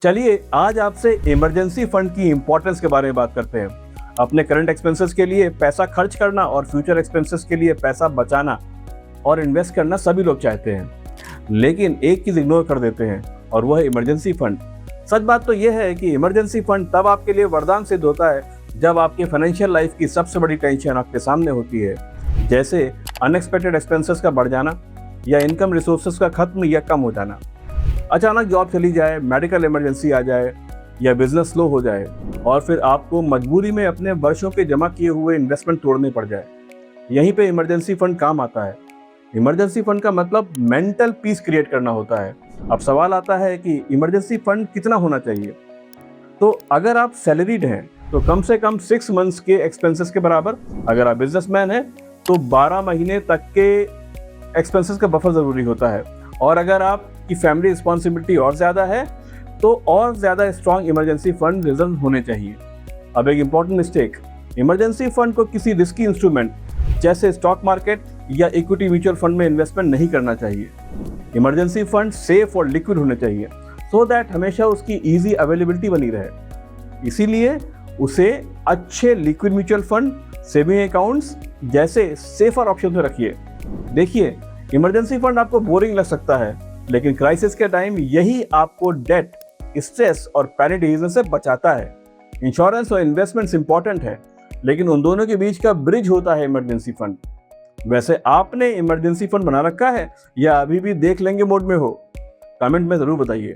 चलिए आज आपसे इमरजेंसी फंड की इंपॉर्टेंस के बारे में बात करते हैं। अपने करंट एक्सपेंसेस के लिए पैसा खर्च करना और फ्यूचर एक्सपेंसेस के लिए पैसा बचाना और इन्वेस्ट करना सभी लोग चाहते हैं, लेकिन एक चीज इग्नोर कर देते हैं और वह है इमरजेंसी फंड। सच बात तो यह है कि इमरजेंसी फंड तब आपके लिए वरदान सिद्ध होता है जब आपके फाइनेंशियल लाइफ की सबसे बड़ी टेंशन आपके सामने होती है, जैसे अनएक्सपेक्टेड एक्सपेंसेस का बढ़ जाना या इनकम रिसोर्सेज का खत्म या कम हो जाना। अचानक जॉब चली जाए, मेडिकल इमरजेंसी आ जाए या बिजनेस स्लो हो जाए और फिर आपको मजबूरी में अपने वर्षों के जमा किए हुए इन्वेस्टमेंट तोड़ने पड़ जाए। यहीं पे इमरजेंसी फंड काम आता है। इमरजेंसी फंड का मतलब मेंटल पीस क्रिएट करना होता है। अब सवाल आता है कि इमरजेंसी फंड कितना होना चाहिए। तो अगर आप सैलरीड हैं तो कम से कम 6 मंथ्स के एक्सपेंसेस के बराबर, अगर आप बिजनेसमैन हैं तो 12 महीने तक के एक्सपेंसेस का बफर जरूरी होता है, और अगर आपकी फैमिली रिस्पॉन्सिबिलिटी और ज़्यादा है तो और ज़्यादा स्ट्रॉन्ग इमरजेंसी फंड रिजर्व होने चाहिए। अब एक इम्पॉर्टेंट मिस्टेक, इमरजेंसी फंड को किसी रिस्की इंस्ट्रूमेंट जैसे स्टॉक मार्केट या इक्विटी म्यूचुअल फंड में इन्वेस्टमेंट नहीं करना चाहिए। इमरजेंसी फंड सेफ और लिक्विड होने चाहिए सो दैट हमेशा उसकी ईजी अवेलेबिलिटी बनी रहे। इसीलिए उसे अच्छे liquid mutual fund, saving accounts जैसे सेफर ऑप्शन में रखिए। देखिए, इमरजेंसी फंड आपको बोरिंग लग सकता है, लेकिन क्राइसिस के टाइम यही आपको डेट, स्ट्रेस और पैनिक डिसीजन से बचाता है। इंश्योरेंस और इन्वेस्टमेंट्स इंपॉर्टेंट है, लेकिन उन दोनों के बीच का ब्रिज होता है इमरजेंसी फंड। वैसे आपने इमरजेंसी फंड बना रखा है या अभी भी देख लेंगे मोड में हो? कमेंट में जरूर बताइए।